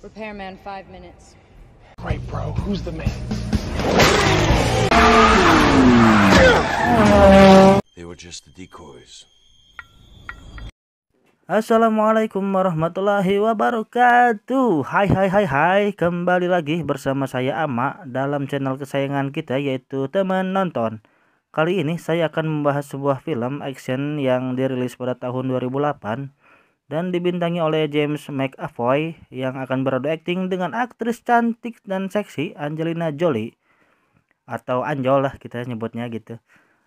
Repairman, 5 minutes. Great, bro. Who's the man? They were just the decoys. Assalamualaikum warahmatullahi wabarakatuh. Hai, kembali lagi bersama saya Ama dalam channel kesayangan kita, yaitu Teman Nonton. Kali ini saya akan membahas sebuah film action yang dirilis pada tahun 2008 dan dibintangi oleh James McAvoy yang akan beradu akting dengan aktris cantik dan seksi Angelina Jolie, atau Anjol lah kita nyebutnya gitu.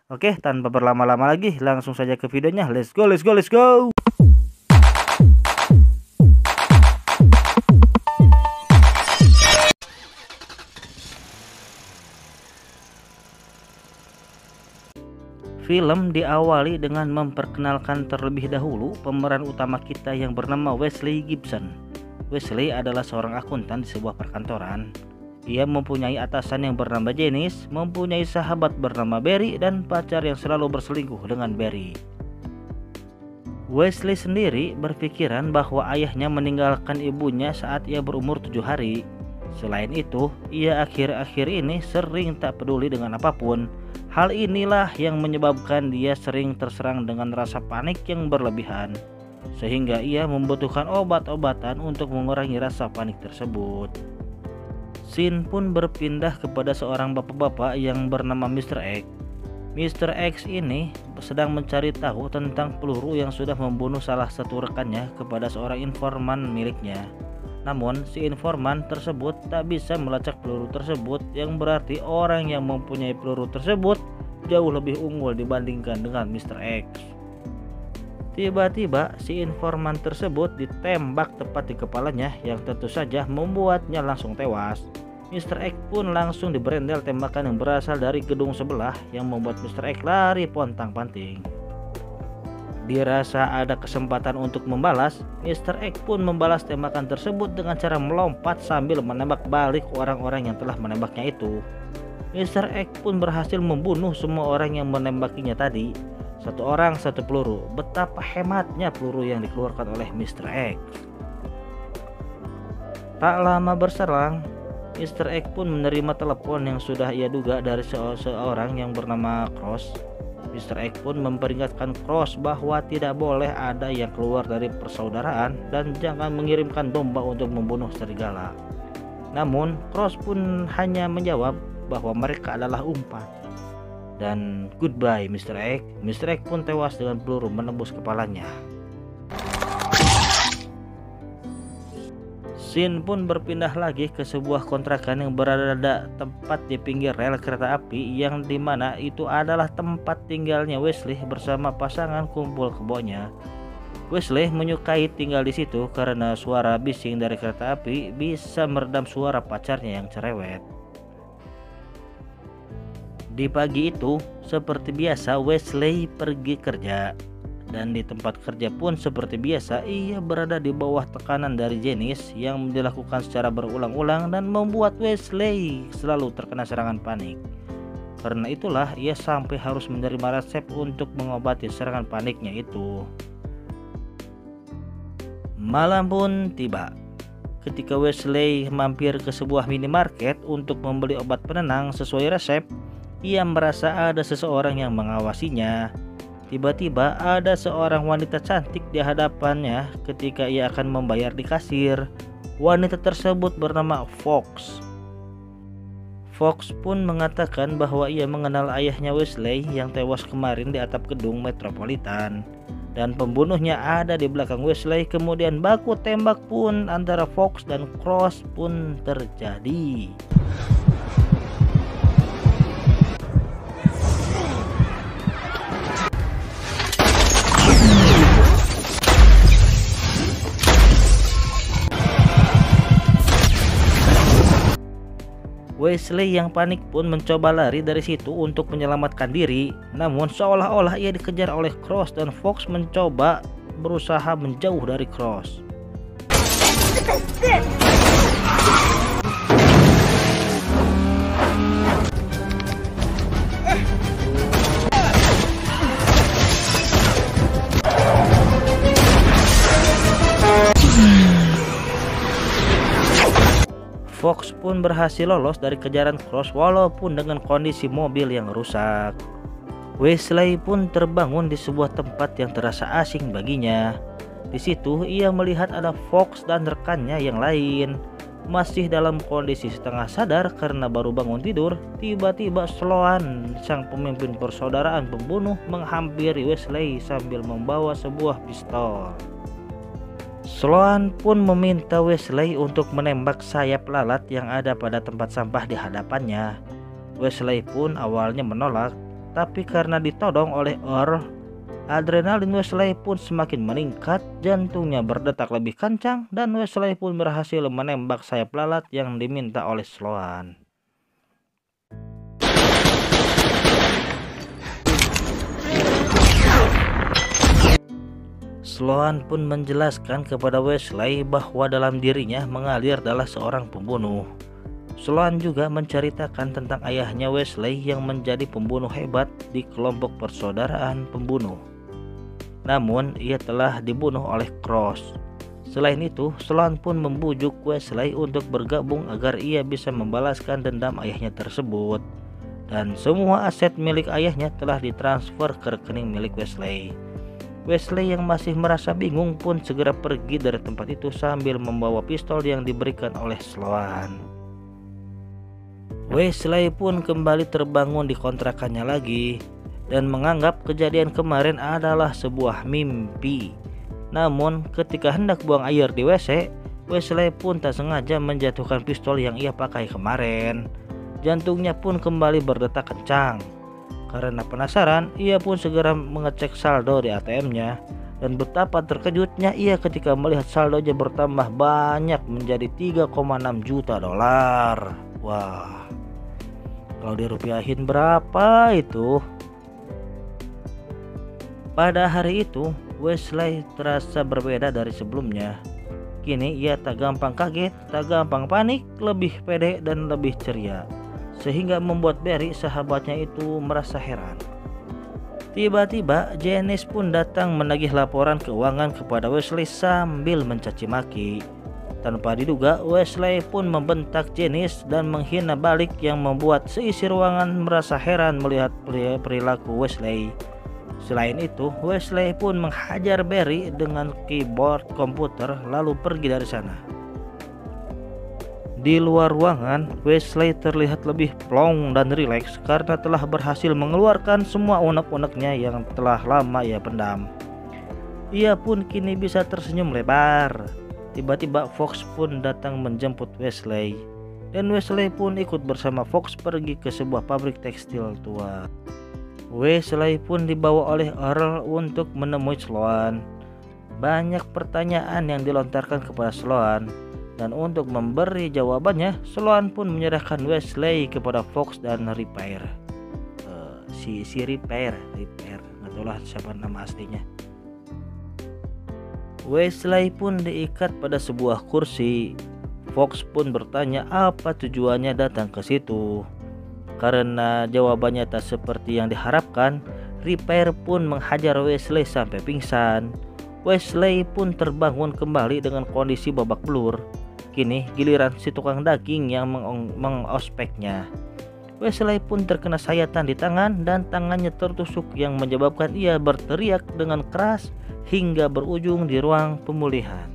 Oke, tanpa berlama-lama lagi langsung saja ke videonya. Let's go. Film diawali dengan memperkenalkan terlebih dahulu pemeran utama kita yang bernama Wesley Gibson. Wesley adalah seorang akuntan di sebuah perkantoran. Ia mempunyai atasan yang bernama Janice, mempunyai sahabat bernama Barry, dan pacar yang selalu berselingkuh dengan Barry. Wesley sendiri berpikiran bahwa ayahnya meninggalkan ibunya saat ia berumur 7 hari. Selain itu, ia akhir-akhir ini sering tak peduli dengan apapun. Hal inilah yang menyebabkan dia sering terserang dengan rasa panik yang berlebihan, sehingga ia membutuhkan obat-obatan untuk mengurangi rasa panik tersebut. Scene pun berpindah kepada seorang bapak-bapak yang bernama Mr. X. Mr. X ini sedang mencari tahu tentang peluru yang sudah membunuh salah satu rekannya kepada seorang informan miliknya. Namun si informan tersebut tak bisa melacak peluru tersebut, yang berarti orang yang mempunyai peluru tersebut jauh lebih unggul dibandingkan dengan Mr. X. Tiba-tiba si informan tersebut ditembak tepat di kepalanya, yang tentu saja membuatnya langsung tewas. Mr. X pun langsung diberendel tembakan yang berasal dari gedung sebelah, yang membuat Mr. X lari pontang-panting. Dirasa ada kesempatan untuk membalas, Mr. X pun membalas tembakan tersebut dengan cara melompat sambil menembak balik orang-orang yang telah menembaknya itu. Mr. X pun berhasil membunuh semua orang yang menembakinya tadi. Satu orang satu peluru. Betapa hematnya peluru yang dikeluarkan oleh Mr. X. Tak lama berselang, Mr. X pun menerima telepon yang sudah ia duga dari seorang yang bernama Cross. Mr. X pun memperingatkan Cross bahwa tidak boleh ada yang keluar dari persaudaraan dan jangan mengirimkan domba untuk membunuh serigala. Namun Cross pun hanya menjawab bahwa mereka adalah umpan. Dan goodbye Mr. X. Mr. X pun tewas dengan peluru menembus kepalanya. Scene pun berpindah lagi ke sebuah kontrakan yang berada tepat di pinggir rel kereta api, yang dimana itu adalah tempat tinggalnya Wesley bersama pasangan kumpul kebonya. Wesley menyukai tinggal di situ karena suara bising dari kereta api bisa meredam suara pacarnya yang cerewet. Di pagi itu, seperti biasa Wesley pergi kerja. Dan di tempat kerja pun seperti biasa ia berada di bawah tekanan dari Janice yang dilakukan secara berulang-ulang dan membuat Wesley selalu terkena serangan panik. Karena itulah ia sampai harus menerima resep untuk mengobati serangan paniknya itu. Malam pun tiba. Ketika Wesley mampir ke sebuah minimarket untuk membeli obat penenang sesuai resep, ia merasa ada seseorang yang mengawasinya. Tiba-tiba ada seorang wanita cantik di hadapannya ketika ia akan membayar di kasir. Wanita tersebut bernama Fox. Fox pun mengatakan bahwa ia mengenal ayahnya Wesley yang tewas kemarin di atap gedung Metropolitan. Dan pembunuhnya ada di belakang Wesley. Kemudian baku tembak pun antara Fox dan Cross pun terjadi. Wesley yang panik pun mencoba lari dari situ untuk menyelamatkan diri. Namun seolah-olah ia dikejar oleh Cross dan Fox mencoba berusaha menjauh dari Cross. Fox pun berhasil lolos dari kejaran Cross walaupun dengan kondisi mobil yang rusak. Wesley pun terbangun di sebuah tempat yang terasa asing baginya. Di situ ia melihat ada Fox dan rekannya yang lain. Masih dalam kondisi setengah sadar karena baru bangun tidur, tiba-tiba Sloan, sang pemimpin persaudaraan pembunuh, menghampiri Wesley sambil membawa sebuah pistol. Sloan pun meminta Wesley untuk menembak sayap lalat yang ada pada tempat sampah di hadapannya. Wesley pun awalnya menolak, tapi karena ditodong oleh Earl, adrenalin Wesley pun semakin meningkat, jantungnya berdetak lebih kencang, dan Wesley pun berhasil menembak sayap lalat yang diminta oleh Sloan. Sloan pun menjelaskan kepada Wesley bahwa dalam dirinya mengalir adalah seorang pembunuh. Sloan juga menceritakan tentang ayahnya Wesley yang menjadi pembunuh hebat di kelompok persaudaraan pembunuh. Namun ia telah dibunuh oleh Cross. Selain itu, Sloan pun membujuk Wesley untuk bergabung agar ia bisa membalaskan dendam ayahnya tersebut. Dan semua aset milik ayahnya telah ditransfer ke rekening milik Wesley. Wesley yang masih merasa bingung pun segera pergi dari tempat itu sambil membawa pistol yang diberikan oleh Sloan. Wesley pun kembali terbangun di kontrakannya lagi dan menganggap kejadian kemarin adalah sebuah mimpi. Namun ketika hendak buang air di WC, Wesley pun tak sengaja menjatuhkan pistol yang ia pakai kemarin. Jantungnya pun kembali berdetak kencang. Karena penasaran, ia pun segera mengecek saldo di ATM-nya, dan betapa terkejutnya ia ketika melihat saldonya bertambah banyak menjadi 3,6 juta dolar. Wah, kalau dirupiahin berapa itu? Pada hari itu, Wesley terasa berbeda dari sebelumnya. Kini ia tak gampang kaget, tak gampang panik, lebih pede dan lebih ceria, sehingga membuat Barry, sahabatnya itu, merasa heran. Tiba-tiba Janice pun datang menagih laporan keuangan kepada Wesley sambil mencaci maki. Tanpa diduga, Wesley pun membentak Janice dan menghina balik yang membuat seisi ruangan merasa heran melihat perilaku Wesley. Selain itu, Wesley pun menghajar Barry dengan keyboard komputer lalu pergi dari sana. Di luar ruangan, Wesley terlihat lebih plong dan rileks karena telah berhasil mengeluarkan semua unek-uneknya yang telah lama ia pendam. Ia pun kini bisa tersenyum lebar. Tiba-tiba Fox pun datang menjemput Wesley, dan Wesley pun ikut bersama Fox pergi ke sebuah pabrik tekstil tua. Wesley pun dibawa oleh Earl untuk menemui Sloan. Banyak pertanyaan yang dilontarkan kepada Sloan, dan untuk memberi jawabannya, Sloan pun menyerahkan Wesley kepada Fox dan Repair. Si Repair, nggak tahu lah siapa nama aslinya. Wesley pun diikat pada sebuah kursi. Fox pun bertanya apa tujuannya datang ke situ. Karena jawabannya tak seperti yang diharapkan, Repair pun menghajar Wesley sampai pingsan. Wesley pun terbangun kembali dengan kondisi babak belur. Kini giliran si tukang daging yang mengospeknya. Wesley pun terkena sayatan di tangan dan tangannya tertusuk yang menyebabkan ia berteriak dengan keras hingga berujung di ruang pemulihan.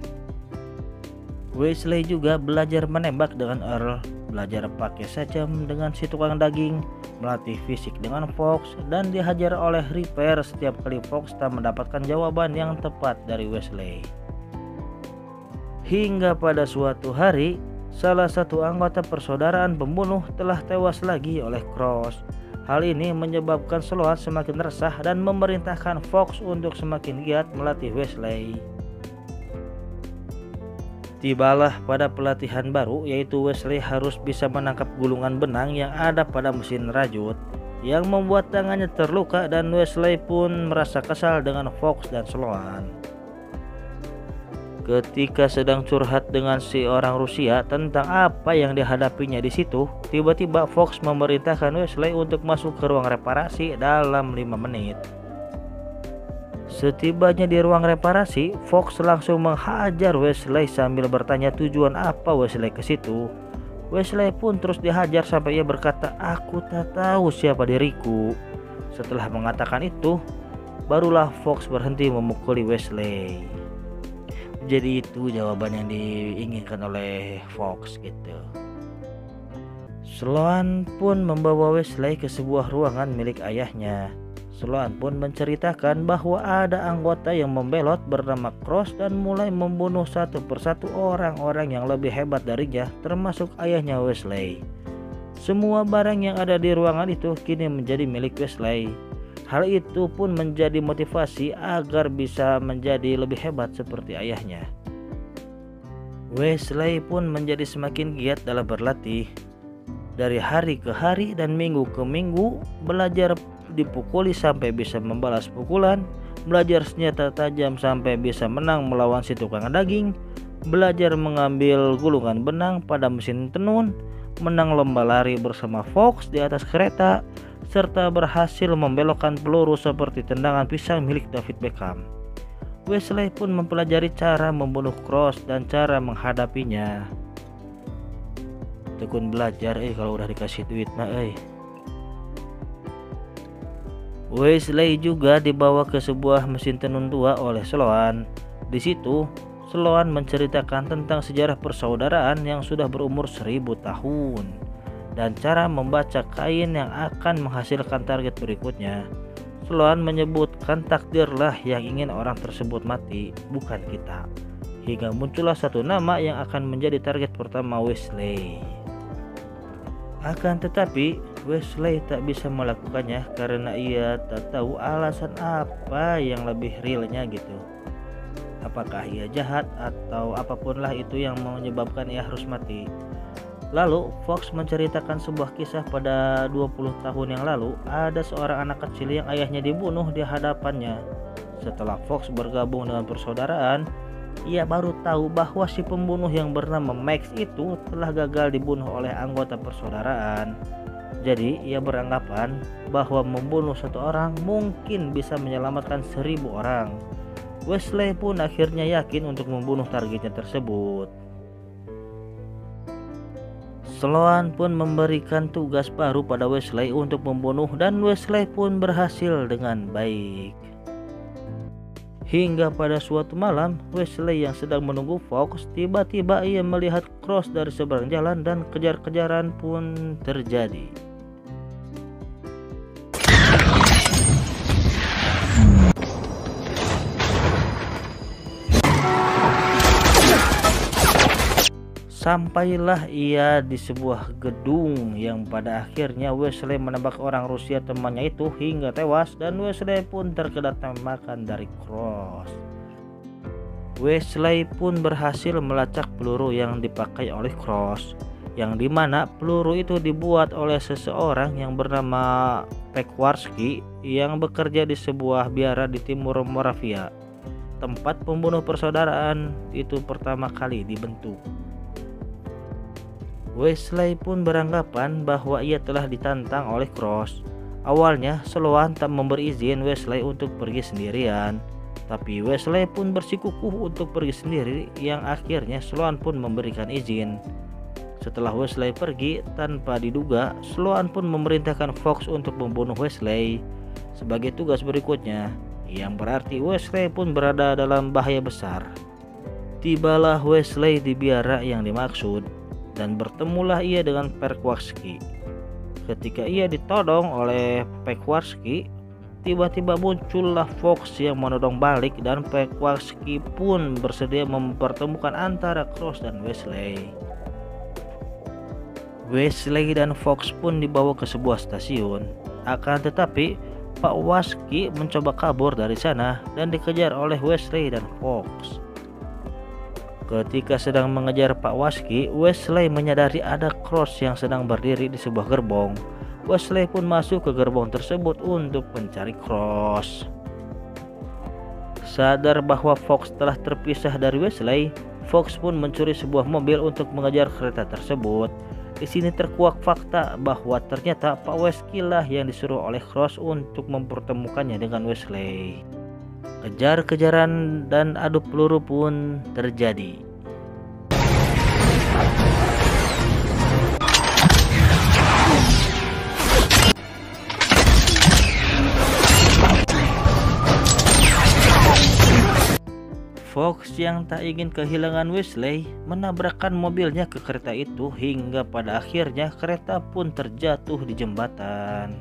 Wesley juga belajar menembak dengan Earl, belajar pakai sajam dengan si tukang daging, melatih fisik dengan Fox, dan dihajar oleh Repair setiap kali Fox tak mendapatkan jawaban yang tepat dari Wesley. Hingga pada suatu hari, salah satu anggota persaudaraan pembunuh telah tewas lagi oleh Cross. Hal ini menyebabkan Sloan semakin resah dan memerintahkan Fox untuk semakin giat melatih Wesley. Tibalah pada pelatihan baru, yaitu Wesley harus bisa menangkap gulungan benang yang ada pada mesin rajut, yang membuat tangannya terluka, dan Wesley pun merasa kesal dengan Fox dan Sloan. Ketika sedang curhat dengan si orang Rusia tentang apa yang dihadapinya di situ, tiba-tiba Fox memerintahkan Wesley untuk masuk ke ruang reparasi dalam 5 menit. Setibanya di ruang reparasi, Fox langsung menghajar Wesley sambil bertanya tujuan apa Wesley ke situ. Wesley pun terus dihajar sampai ia berkata, "Aku tak tahu siapa diriku." Setelah mengatakan itu, barulah Fox berhenti memukuli Wesley. Jadi itu jawaban yang diinginkan oleh Fox gitu. Sloan pun membawa Wesley ke sebuah ruangan milik ayahnya. Sloan pun menceritakan bahwa ada anggota yang membelot bernama Cross dan mulai membunuh satu persatu orang-orang yang lebih hebat darinya, termasuk ayahnya Wesley. Semua barang yang ada di ruangan itu kini menjadi milik Wesley. Hal itu pun menjadi motivasi agar bisa menjadi lebih hebat seperti ayahnya. Wesley pun menjadi semakin giat dalam berlatih. Dari hari ke hari dan minggu ke minggu, belajar dipukuli sampai bisa membalas pukulan, belajar senjata tajam sampai bisa menang melawan si tukang daging, belajar mengambil gulungan benang pada mesin tenun, menang lomba lari bersama Fox di atas kereta, serta berhasil membelokkan peluru seperti tendangan pisang milik David Beckham. Wesley pun mempelajari cara membunuh Cross dan cara menghadapinya. Tekun belajar kalau udah dikasih duit mah Wesley juga dibawa ke sebuah mesin tenun tua oleh Sloan. Di situ, Sloan menceritakan tentang sejarah persaudaraan yang sudah berumur 1000 tahun dan cara membaca kain yang akan menghasilkan target berikutnya. Sloan menyebutkan takdirlah yang ingin orang tersebut mati, bukan kita. Hingga muncullah satu nama yang akan menjadi target pertama Wesley. Akan tetapi Wesley tak bisa melakukannya karena ia tak tahu alasan apa yang lebih realnya gitu. Apakah ia jahat atau apapun lah itu yang menyebabkan ia harus mati. Lalu Fox menceritakan sebuah kisah pada 20 tahun yang lalu. Ada seorang anak kecil yang ayahnya dibunuh di hadapannya. Setelah Fox bergabung dengan persaudaraan, ia baru tahu bahwa si pembunuh yang bernama Max itu telah gagal dibunuh oleh anggota persaudaraan. Jadi ia beranggapan bahwa membunuh satu orang mungkin bisa menyelamatkan 1000 orang. Wesley pun akhirnya yakin untuk membunuh targetnya tersebut. Sloan pun memberikan tugas baru pada Wesley untuk membunuh dan Wesley pun berhasil dengan baik. Hingga pada suatu malam, Wesley yang sedang menunggu Fox, tiba-tiba ia melihat Cross dari seberang jalan dan kejar-kejaran pun terjadi. Sampailah ia di sebuah gedung yang pada akhirnya Wesley menembak orang Rusia temannya itu hingga tewas dan Wesley pun terkena tembakan dari Cross. Wesley pun berhasil melacak peluru yang dipakai oleh Cross, yang dimana peluru itu dibuat oleh seseorang yang bernama Peckwarsky yang bekerja di sebuah biara di timur Moravia, tempat pembunuh persaudaraan itu pertama kali dibentuk. Wesley pun beranggapan bahwa ia telah ditantang oleh Cross. Awalnya Sloan tak memberi izin Wesley untuk pergi sendirian, tapi Wesley pun bersikukuh untuk pergi sendiri yang akhirnya Sloan pun memberikan izin. Setelah Wesley pergi tanpa diduga, Sloan pun memerintahkan Fox untuk membunuh Wesley sebagai tugas berikutnya, yang berarti Wesley pun berada dalam bahaya besar. Tibalah Wesley di biara yang dimaksud dan bertemulah ia dengan Peckwarsky. Ketika ia ditodong oleh Peckwarsky, tiba-tiba muncullah Fox yang menodong balik dan Peckwarsky pun bersedia mempertemukan antara Cross dan Wesley. Wesley dan Fox pun dibawa ke sebuah stasiun. Akan tetapi Pak Warsky mencoba kabur dari sana dan dikejar oleh Wesley dan Fox. Ketika sedang mengejar Pak Warsky, Wesley menyadari ada Cross yang sedang berdiri di sebuah gerbong. Wesley pun masuk ke gerbong tersebut untuk mencari Cross. Sadar bahwa Fox telah terpisah dari Wesley, Fox pun mencuri sebuah mobil untuk mengejar kereta tersebut. Di sini terkuak fakta bahwa ternyata Pak Warsky lah yang disuruh oleh Cross untuk mempertemukannya dengan Wesley. Kejar-kejaran dan adu peluru pun terjadi. Fox yang tak ingin kehilangan Wesley menabrakkan mobilnya ke kereta itu hingga pada akhirnya kereta pun terjatuh di jembatan.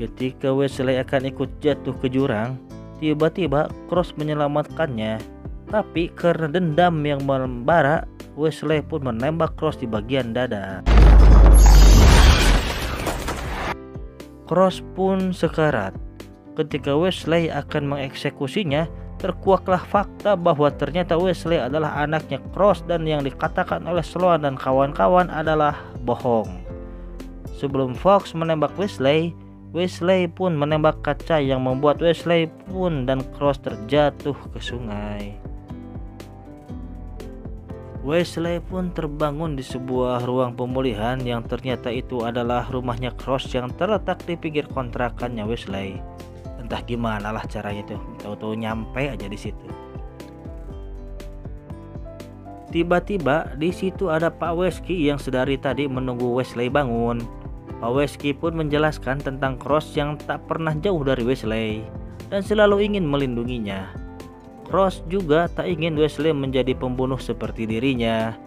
Ketika Wesley akan ikut jatuh ke jurang, tiba-tiba Cross menyelamatkannya. Tapi karena dendam yang membara, Wesley pun menembak Cross di bagian dada. Cross pun sekarat. Ketika Wesley akan mengeksekusinya, terkuaklah fakta bahwa ternyata Wesley adalah anaknya Cross dan yang dikatakan oleh Sloan dan kawan-kawan adalah bohong. Sebelum Fox menembak Wesley, Wesley pun menembak kaca yang membuat Wesley pun dan Cross terjatuh ke sungai. Wesley pun terbangun di sebuah ruang pemulihan yang ternyata itu adalah rumahnya Cross yang terletak di pinggir kontrakannya Wesley. Entah gimana lah caranya tuh, tahu-tahu nyampe aja di situ. Tiba-tiba di situ ada Pak Weski yang sedari tadi menunggu Wesley bangun. Pak Weski pun menjelaskan tentang Cross yang tak pernah jauh dari Wesley dan selalu ingin melindunginya. Cross juga tak ingin Wesley menjadi pembunuh seperti dirinya.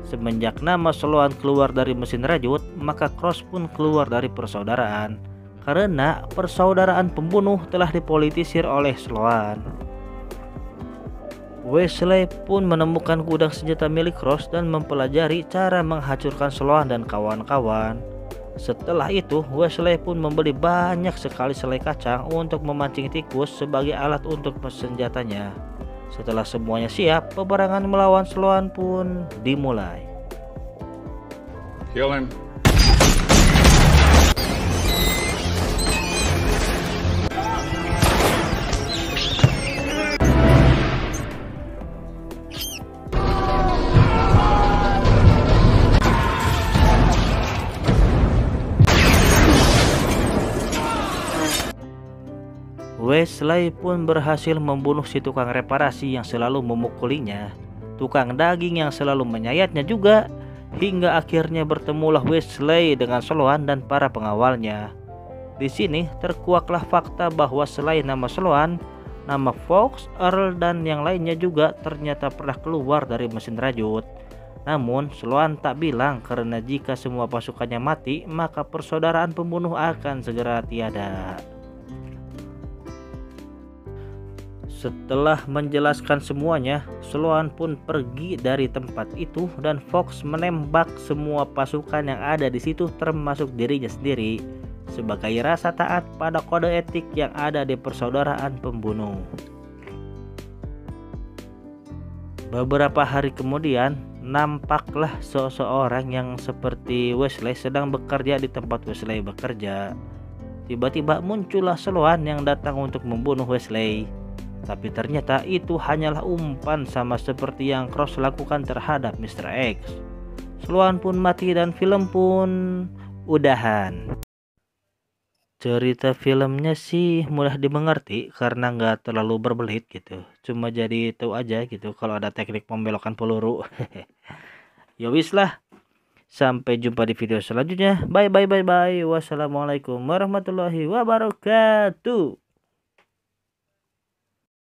Semenjak nama Sloan keluar dari mesin rajut, maka Cross pun keluar dari persaudaraan. Karena persaudaraan pembunuh telah dipolitisir oleh Sloan. Wesley pun menemukan gudang senjata milik Cross dan mempelajari cara menghancurkan Sloan dan kawan-kawan. Setelah itu, Wesley pun membeli banyak sekali selai kacang untuk memancing tikus sebagai alat untuk senjatanya. Setelah semuanya siap, peperangan melawan Sloan pun dimulai. Kill him. Wesley pun berhasil membunuh si tukang reparasi yang selalu memukulinya, tukang daging yang selalu menyayatnya juga, hingga akhirnya bertemulah Wesley dengan Sloan dan para pengawalnya. Di sini terkuaklah fakta bahwa selain nama Sloan, nama Fox, Earl dan yang lainnya juga ternyata pernah keluar dari mesin rajut. Namun Sloan tak bilang karena jika semua pasukannya mati, maka persaudaraan pembunuh akan segera tiada. Setelah menjelaskan semuanya, Sloan pun pergi dari tempat itu dan Fox menembak semua pasukan yang ada di situ termasuk dirinya sendiri sebagai rasa taat pada kode etik yang ada di persaudaraan pembunuh. Beberapa hari kemudian, nampaklah seseorang yang seperti Wesley sedang bekerja di tempat Wesley bekerja. Tiba-tiba muncullah Sloan yang datang untuk membunuh Wesley. Tapi ternyata itu hanyalah umpan sama seperti yang Cross lakukan terhadap Mr. X. Sloan pun mati dan film pun udahan. Cerita filmnya sih mudah dimengerti karena nggak terlalu berbelit gitu. Cuma jadi tahu aja gitu kalau ada teknik pembelokan peluru. Ya wis lah. Sampai jumpa di video selanjutnya. Bye bye bye bye. Wassalamualaikum warahmatullahi wabarakatuh.